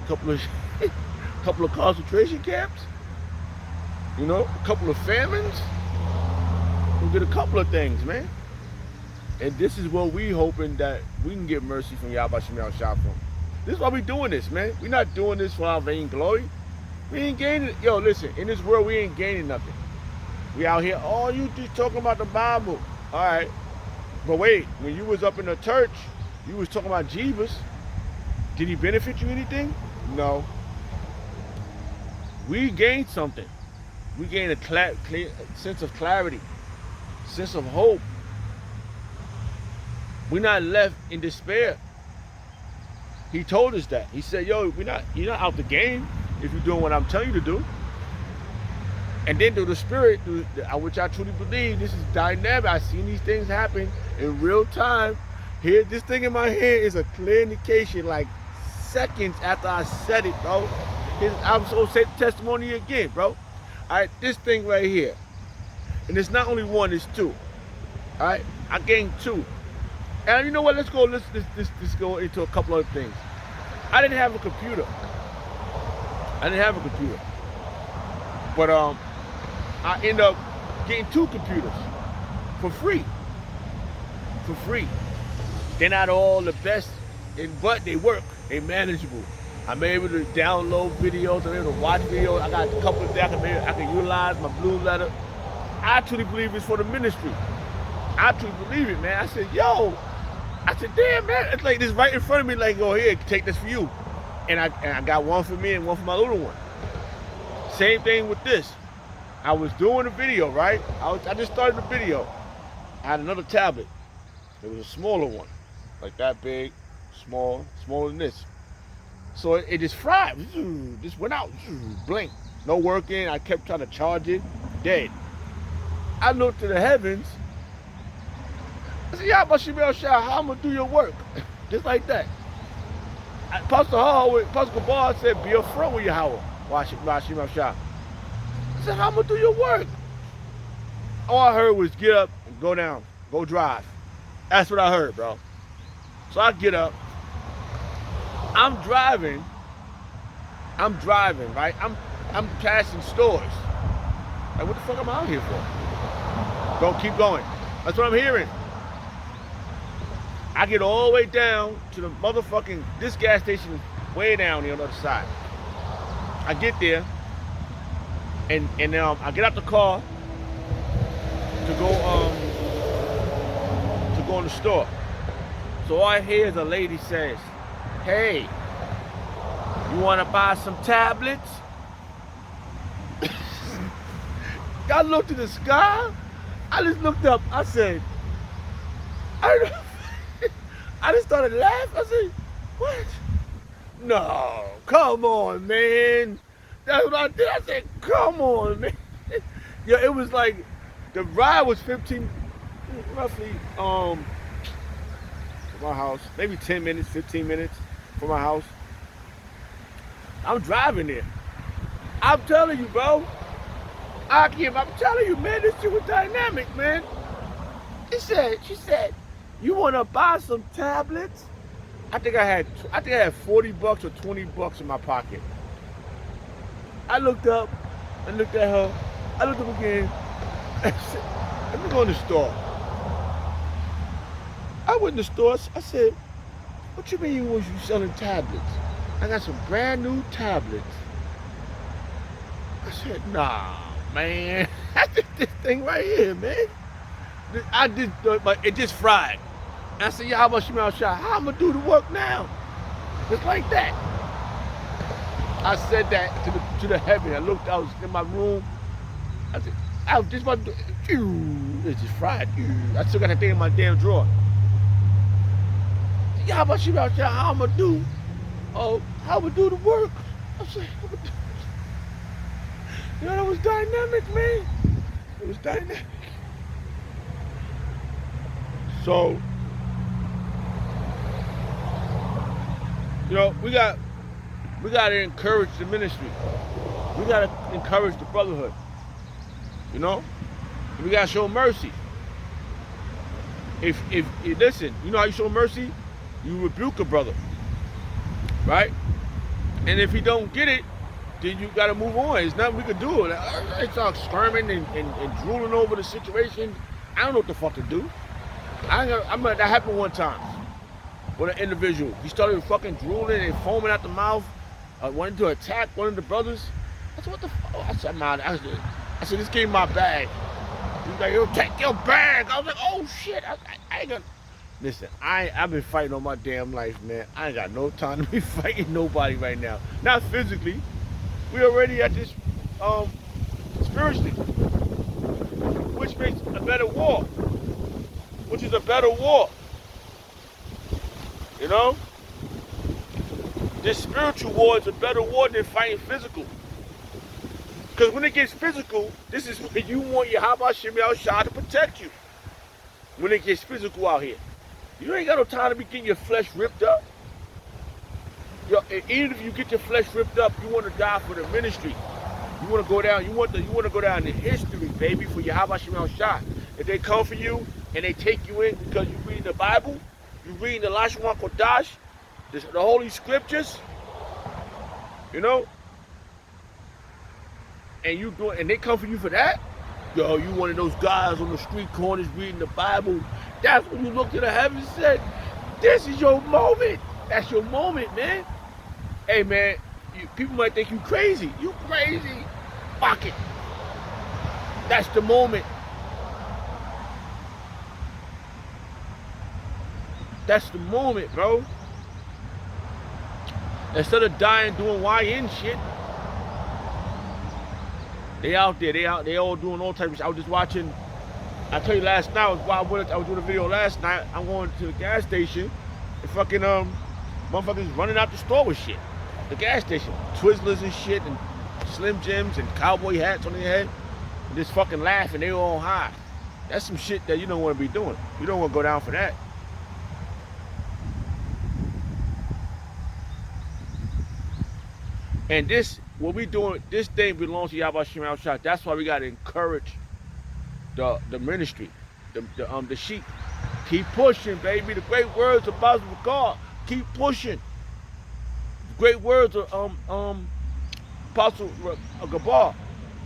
couple of couple of concentration camps, you know, a couple of famines. We did a couple of things, man. And this is what we hoping that we can get mercy from Yahweh Shemel Shah from. This is why we doing this, man. We not doing this for our vain glory. We ain't gaining. Yo, listen, in this world we ain't gaining nothing. We out here, oh, you just talking about the Bible. All right. But wait, when you was up in the church, you was talking about Jesus. Did he benefit you anything? No. We gained something. We gained a sense of clarity, sense of hope. We're not left in despair. He told us that. He said, yo, you're not out the game if you're doing what I'm telling you to do. And then through the Spirit, which I truly believe, this is dynamic. I've seen these things happen in real time. Here, this thing in my hand is a clear indication, like seconds after I said it, bro. I'm so say the testimony again, bro. All right, this thing right here. And it's not only one, it's two. All right, I gained two. And you know what? Let's go into a couple other things. I didn't have a computer. But I ended up getting two computers for free. They're not all the best, but they work. They're manageable. I'm able to download videos. I'm able to watch videos. I got a couple of things I can utilize my blue letter. I truly believe it's for the ministry. I truly believe it, man. I said, damn, man. It's like this right in front of me. Like, go here, take this for you. And I got one for me and one for my little one. Same thing with this. I was doing a video, right? I just started the video. I had another tablet. It was a smaller one, like that big, smaller than this. So it just fried, just went out, blink, no working. I kept trying to charge it, dead. I looked to the heavens. I said, Yahweh Shemel Shah, how I'm gonna do your work? Just like that. Pastor Kabar said, be upfront with Yahweh, Shemel Shah. I said, how I'm gonna do your work? All I heard was get up and go down, go drive. That's what I heard, bro. So I get up. I'm driving, right? I'm passing stores. Like, what the fuck am I out here for? Don't keep going. That's what I'm hearing. I get all the way down to the motherfucking, this gas station is way down here on the other side. I get there, and I get out the car to go in the store. So all I hear is a lady says, hey, you want to buy some tablets? I looked to the sky. I just looked up. I said, I just started laughing. I said, what? No, come on, man. That's what I did. I said, come on, man. Yeah, it was like, the ride was roughly, from my house, maybe 10 minutes, 15 minutes from my house. I'm driving there. I'm telling you, bro. I'm telling you, man, this shit was dynamic, man. She said, you want to buy some tablets? I think I had $40 or $20 in my pocket. I looked up and looked at her. I looked up again. I said, let me go in the store. I went in the store. I said, what you mean was you selling tablets? I got some brand new tablets. I said, nah, man. I did this thing right here, man. But it just fried. I said, Yahweh Shemel Shah, how I'm gonna do the work now? Just like that. I said that to the heaven. I looked, I was in my room. I said, I was just about to do, it just fried. I still got that thing in my damn drawer. Yahweh Shemel Shah, how I'm gonna do? Oh, how I'm gonna do the work? I said, you know, that was dynamic, man. It was dynamic. So, you know, we got to encourage the ministry. We got to encourage the brotherhood. You know, we got to show mercy. If listen, you know how you show mercy? You rebuke a brother, right? And if he don't get it, then you got to move on. There's nothing we can do. I start squirming and drooling over the situation. I don't know what the fuck to do. That happened one time with an individual. He started fucking drooling and foaming out the mouth, wanting to attack one of the brothers. I said, what the fuck? I said, man, I said, this gave me my bag. He was like, yo, take your bag. I was like, oh shit. I ain't gonna. Listen, I've been fighting all my damn life, man. I ain't got no time to be fighting nobody right now. Not physically. We already at this spiritually. Which makes a better war. Which is a better war. You know? This spiritual war is a better war than fighting physical. Because when it gets physical, this is when you want your Yahweh Shemel Shah to protect you. When it gets physical out here. You ain't got no time to be getting your flesh ripped up. Even if you get your flesh ripped up, you want to die for the ministry. You want to go down. You want to go down in history, baby, for your Yahweh Shemel Shah. If they come for you and they take you in because you read the Bible, you read the Lashon Kodash, the Holy Scriptures, you know, and they come for you for that. Yo, you one of those guys on the street corners reading the Bible. That's when you look to the heavens and said, this is your moment. That's your moment, man. Hey, man, people might think you crazy. You crazy. Fuck it. That's the moment. That's the moment, bro. Instead of dying doing YN shit, they out there. They all doing all types of shit. I was just watching. I tell you last night, I was doing a video last night. I'm going to the gas station, and fucking motherfuckers running out the store with shit. The gas station, Twizzlers and shit, and Slim Jims and cowboy hats on their head, and just fucking laughing. They all high. That's some shit that you don't want to be doing. You don't want to go down for that. And this, what we doing, this thing belongs to Yahweh Shemel Shah. That's why we gotta encourage the ministry, the sheep. Keep pushing, baby. The great words of Basil God. Keep pushing. The great words of Apostle Gabar.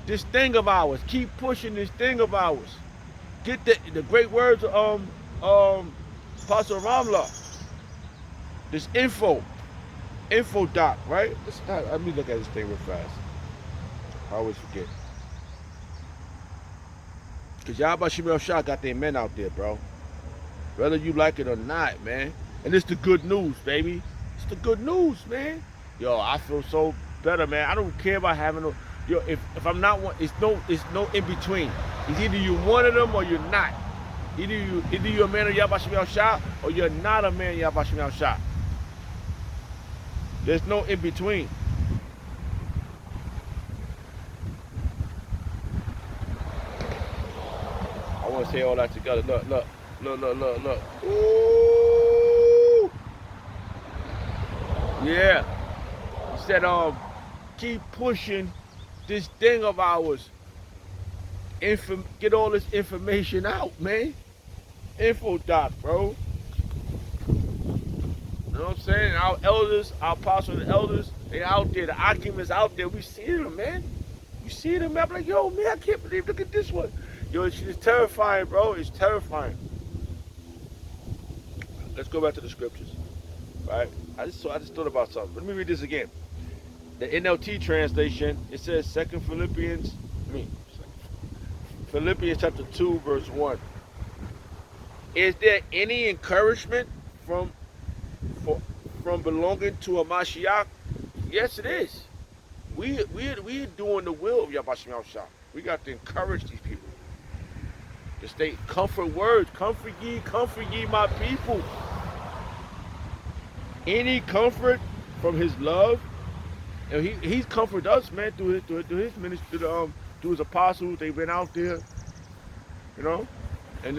This thing of ours. Keep pushing this thing of ours. Get the great words of Apostle Ramla. This info doc, right? Let me look at this thing real fast. I always forget. Because Yahweh Shemel Shah got their men out there, bro. Whether you like it or not, man. And it's the good news, baby. It's the good news, man. Yo, I feel so better, man. I don't care about having no. Yo, if I'm not one, it's no in between. It's either you one of them or you're not. Either you're a man of Yahweh Shemel Shah or you're not a man of Yahweh Shemel Shah. There's no in between. I want to say all that together. Look. Ooh. Yeah. He said, keep pushing this thing of ours. Get all this information out, man. Info doc, bro. You know what I'm saying? Our elders, our apostles and elders, they out there. The Akim is out there. We see them, man. You see them, man. I'm like, yo, man, I can't believe, look at this one. Yo, it's terrifying, bro. It's terrifying. Let's go back to the scriptures, right? I just thought about something. Let me read this again. The NLT translation, it says Philippians chapter 2, verse 1. Is there any encouragement from belonging to a Mashiach? Yes, it is. We're doing the will of Yahweh Shemel Shah. We got to encourage these people. To stay comfort words, comfort ye my people. Any comfort from his love, and he's comforted us, man, through his ministry, through his apostles. They've been out there, you know, and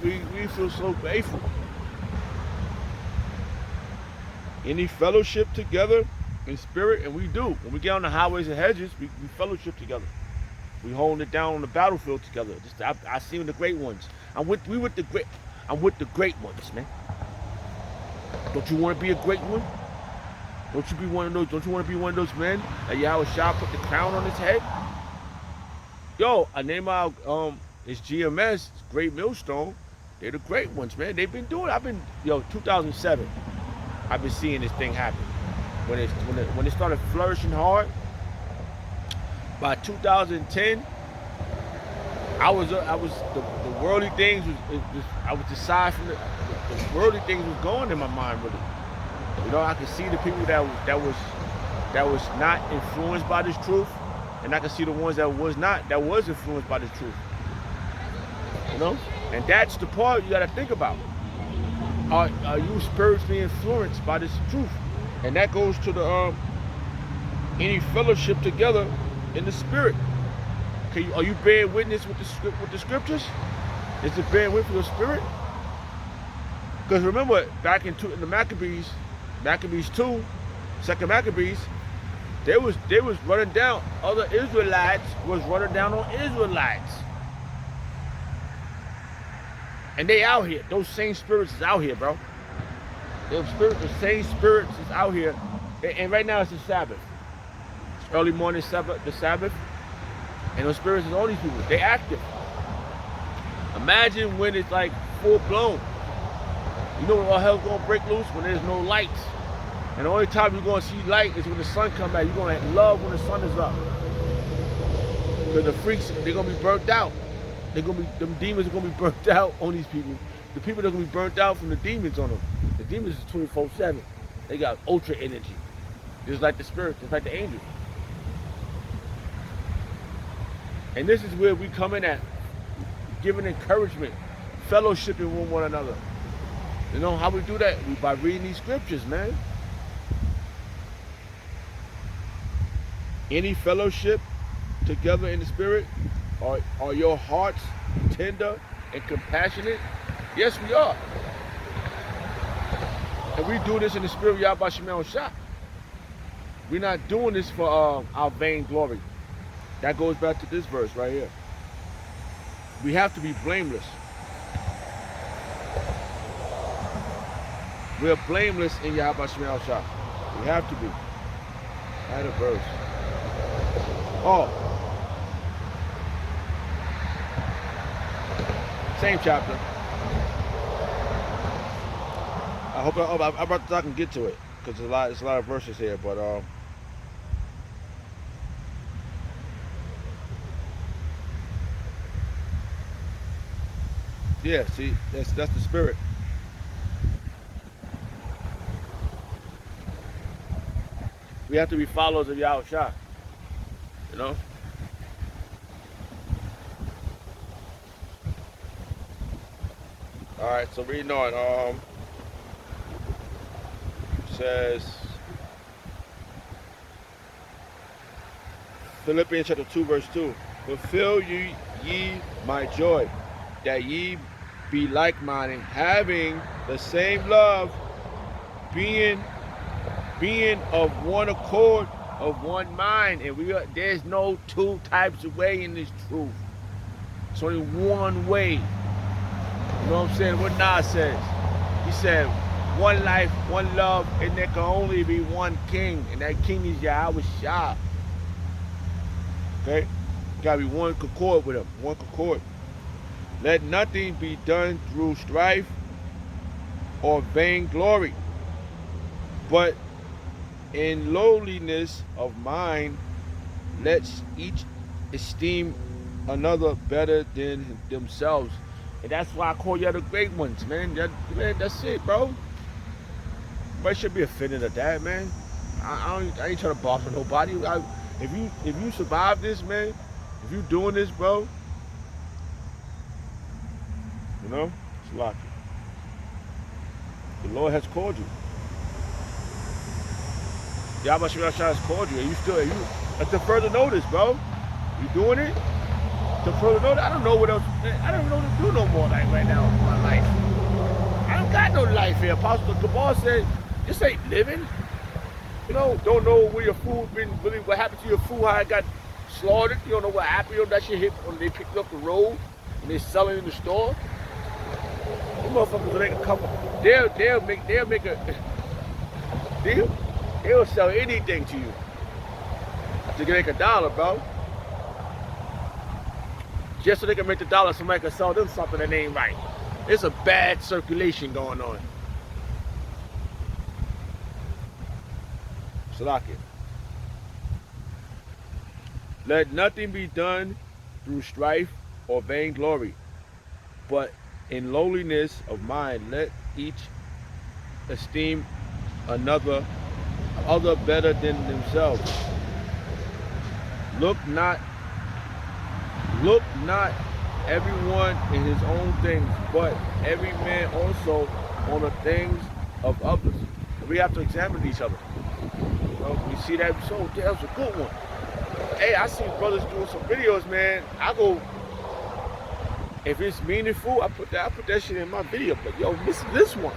we feel so grateful. Any fellowship together in spirit, and we do. When we get on the highways and hedges, we fellowship together. We hold it down on the battlefield together. I see the great ones. I'm with the great ones, man. Don't you want to be a great one? Don't you be one of those? Don't you want to be one of those men that Yahweh Shah put the crown on his head? Yo, I name out it's GMS, Great Millstone. They're the great ones, man. They've been doing. 2007. I've been seeing this thing happen. When it started flourishing hard. By 2010, I was the worldly things I was aside from the worldly things was going in my mind with it. You know, I could see the people that was not influenced by this truth, and I could see the ones that was influenced by this truth. You know, and that's the part you got to think about. Are you spiritually influenced by this truth? And that goes to the any fellowship together in the spirit. Are you bearing witness with the scriptures? Is it bearing witness with your spirit? Because remember, back in the Maccabees 2, second Maccabees, they was running down. Other Israelites was running down on Israelites. And they out here. Those same spirits is out here, bro. The same spirits is out here. And right now it's the Sabbath. It's early morning the Sabbath. And those spirits is on these people. They active. Imagine when it's like full blown. You know when all hell's gonna break loose? When there's no lights. And the only time you're gonna see light is when the sun comes out. You're gonna love when the sun is up. Because the freaks, they're gonna be burnt out. Them demons are gonna be burnt out on these people. The people that are gonna be burnt out from the demons on them. The demons is 24/7. They got ultra energy. Just like the spirits, just like the angels. And this is where we come in at, giving encouragement, fellowshipping with one another. You know how we do that? By reading these scriptures, man. Any fellowship together in the spirit? Are your hearts tender and compassionate? Yes, we are. And we do this in the spirit of Yahweh Shemel Shah. We're not doing this for our vain glory. That goes back to this verse right here. We have to be blameless. We are blameless in Yahweh Shemel Shah. We have to be. I had a verse. Oh. Same chapter. I hope I can get to it because there's a lot of verses here, but yeah, see, that's the spirit. We have to be followers of Yahweh Shah, you know. All right, so reading on, says Philippians chapter 2, verse 2. Fulfill ye my joy, that ye be like-minded, having the same love, being of one accord, of one mind. And there's no two types of way in this truth. It's only one way. You know what I'm saying? What Nas says. He said, one life, one love, and there can only be one king. And that king is Yahweh Shah. Okay? You gotta be one concord with him. One concord. Let nothing be done through strife or vain glory, but in lowliness of mind, let each esteem another better than themselves. And that's why I call y'all the great ones, man. That's it, bro. Nobody should be offended at that, man. I ain't trying to boss with nobody. If you survive this, man, if you doing this, bro, you know, it's lucky. The Lord has called you. Yahweh Shemel Shah has called you, and that's the further notice, bro. You doing it? To further notice, I don't know what else. I don't know what to do no more like right now in my life. I don't got no life here. Apostle Kabal said, this ain't living. You know, don't know where your food really what happened to your food, how it got slaughtered. You don't know what happened. You know, that shit hit when they picked up the road and they sell it in the store. These motherfuckers will make a couple. They'll make a deal. They will sell anything to you to make $1, bro. Just so they can make the dollar, somebody can sell them something that ain't right. There's a bad circulation going on. Salakia. Let nothing be done through strife or vainglory, but in lowliness of mind let each esteem other better than themselves. Look not everyone in his own things, but every man also on the things of others. We have to examine each other. You know, we see that, so that was a good one. Hey, I see brothers doing some videos, man. I go, if it's meaningful, I put that shit in my video. But yo, listen to this one.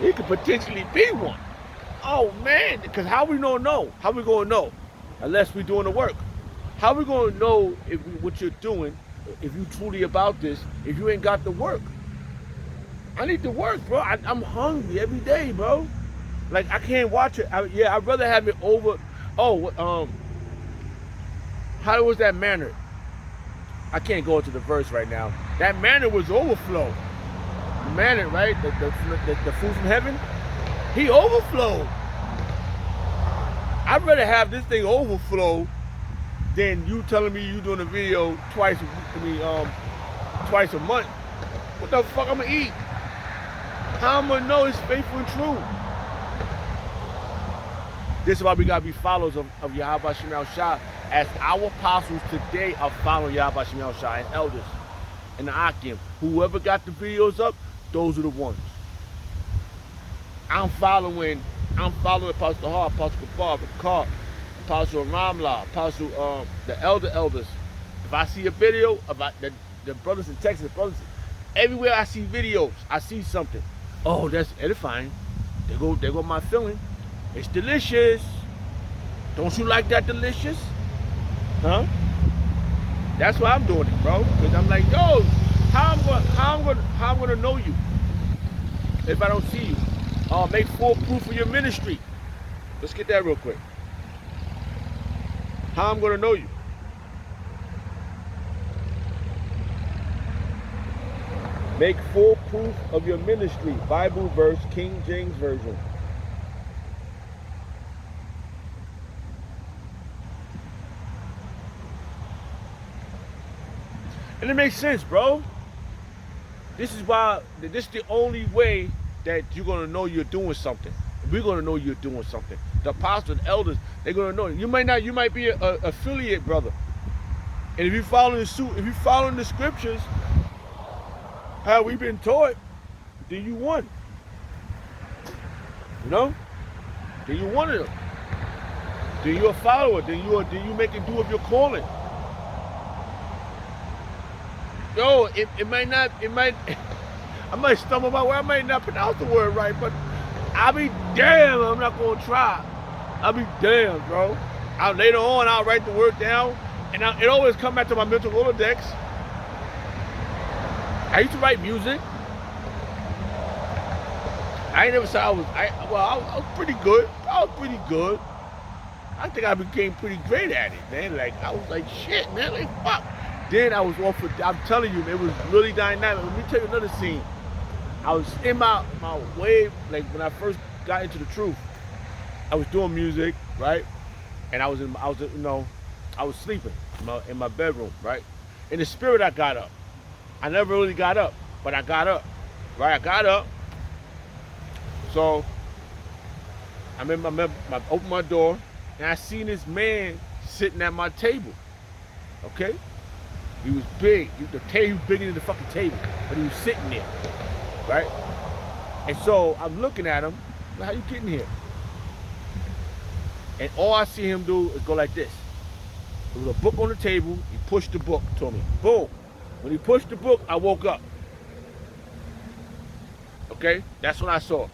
It could potentially be one. Oh man, because how we gonna know? How we gonna know? Unless we doing the work. How we gonna know if what you're doing, if you truly about this, if you ain't got the work? I need to work, bro. I'm hungry every day, bro. Like, I can't watch it. I'd rather have it over. Oh, how was that manner? I can't go into the verse right now. That manner was overflow. The manner, right? The food from heaven. He overflowed. I'd rather have this thing overflow than you telling me you doing a video twice a month. What the fuck I'm gonna eat? How I'm gonna know it's faithful and true? This is why we gotta be followers of Yahweh Shemel Shah, as our apostles today are following Yahweh Shemel Shah and elders and the Akim. Whoever got the videos up, those are the ones. I'm following Apostle Hart, Apostle Kabar, Apostle Ramla, Apostle the elders. If I see a video about the brothers in Texas, everywhere I see videos, I see something. Oh, that's edifying. There go my feeling. It's delicious. Don't you like that delicious? Huh? That's why I'm doing it, bro. Because I'm like, yo, how I'm gonna know you if I don't see you? Make full proof of your ministry. Let's get that real quick. How I'm gonna know you? Make full proof of your ministry. Bible verse, King James Version. And it makes sense, bro. This is the only way that you're gonna know you're doing something. We're gonna know you're doing something. The apostles, the elders, they're gonna know. You might be an affiliate brother. And if you're following suit, if you're following the scriptures, how we've been taught, then you won. You know? Then you one of them. Then you're a follower. Then you make it do of your calling. Yo, I might stumble my way, I might not pronounce the word right, but I'll be damn, I'm not gonna try. I'll be damn, bro. Later on, I'll write the word down, and it always come back to my mental Rolodex. I used to write music. I ain't never said I was pretty good. I was pretty good. I think I became pretty great at it, man. Like, I was like, shit, man, like, fuck. Then I was off for, I'm telling you, it was really dynamic. Let me tell you another scene. I was in my wave, like when I first got into the truth, I was doing music, right? And I was sleeping in my bedroom, right? In the spirit, I got up. I never really got up, but I got up, right? I got up. So I opened my door, and I seen this man sitting at my table, okay? He was big. The table was bigger than the fucking table, but he was sitting there, right? And so I'm looking at him. How you getting here? And all I see him do is go like this. There was a book on the table. He pushed the book to me. Boom. When he pushed the book, I woke up. Okay? That's what I saw.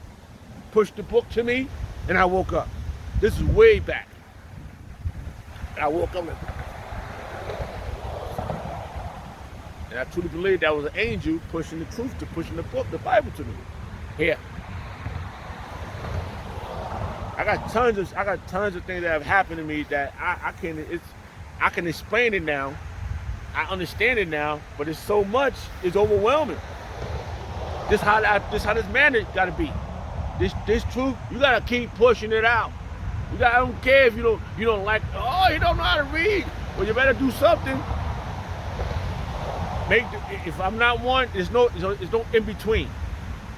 Pushed the book to me, and I woke up. This is way back. And I woke up and I truly believe that was an angel pushing the book, the Bible to me. Here. I got tons of things that have happened to me that I can explain it now. I understand it now, but it's so much, it's overwhelming. This how this man gotta be. This truth, you gotta keep pushing it out. I don't care if you don't like, oh, you don't know how to read. Well, you better do something. If I'm not one, there's no in between.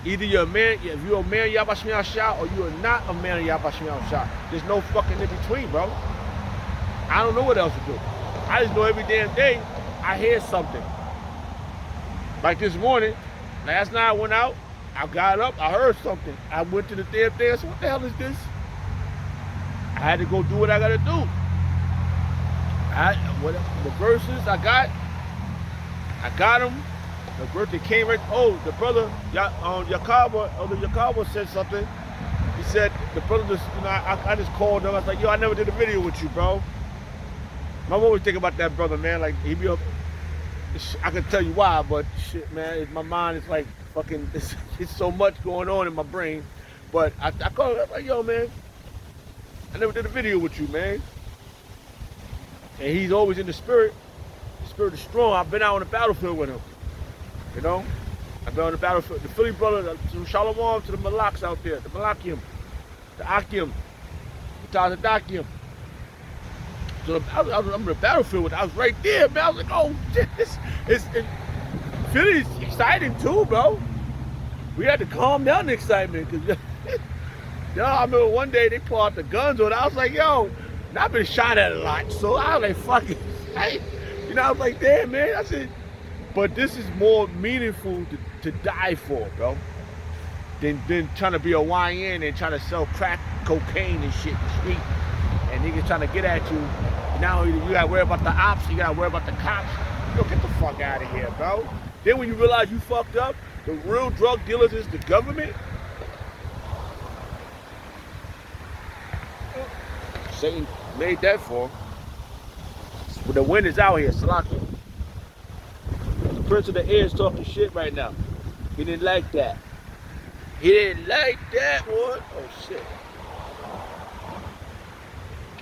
Either you're a man, if you're a man Yahweh Shem Yahshua, or you are not a man of Yahweh Shem Yahshua. There's no fucking in between, bro. I don't know what else to do. I just know every damn day I hear something. Like this morning, last night I went out, I got up, I heard something. I went to the damn thing, I said, what the hell is this? I had to go do what I gotta do. The verses I got them. The birthday came right. Oh, the brother Yakaba said something. He said the brother just, I just called him. I was like, yo, I never did a video with you, bro. I'm always thinking about that brother, man. Like he be up. I can tell you why, but shit, man, my mind is like fucking. It's so much going on in my brain. But I called him. I'm like, yo, man, I never did a video with you, man. And he's always in the spirit. The spirit is strong. I've been out on the battlefield with him. You know? I've been on the battlefield. The Philly brother, to Shalom, to the Malaks out there, the Malakim, the Akim, the Tazadakim. So I'm on the battlefield with him. I was right there, man. I was like, oh, shit, Philly's exciting too, bro. We had to calm down the excitement, because, yo, I remember one day they pulled out the guns on it. I was like, yo, I've been shot at a lot, so I was like, fuck it. I was like, damn, man. I said, but this is more meaningful to die for, bro, than trying to be a YN and trying to sell crack cocaine and shit in the street. And niggas trying to get at you. Now you gotta worry about the ops, you gotta worry about the cops. Yo, get the fuck out of here, bro. Then when you realize you fucked up, the real drug dealers is the government. Satan made that for him. But the wind is out here, Salaki. The Prince of the Air is talking shit right now. He didn't like that. He didn't like that one. Oh shit.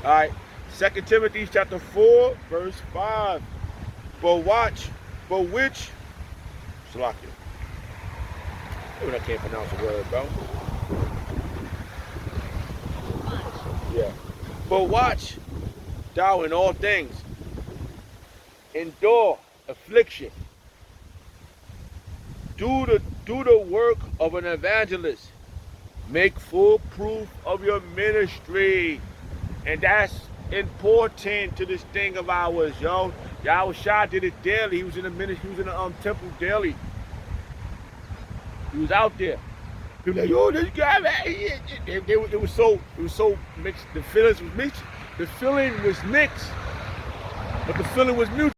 Alright. 2 Timothy chapter 4, verse 5. But which Salaki. I can't pronounce the word, bro. Yeah. But watch thou in all things. Endure affliction. Do the work of an evangelist. Make full proof of your ministry. And that's important to this thing of ours, yo. Yahweh Shah did it daily. He was in the ministry, he was in the temple daily. He was out there. People like, yo, this guy, man. It was so mixed. The feelings was mixed. The feeling was mixed, but the feeling was mutual.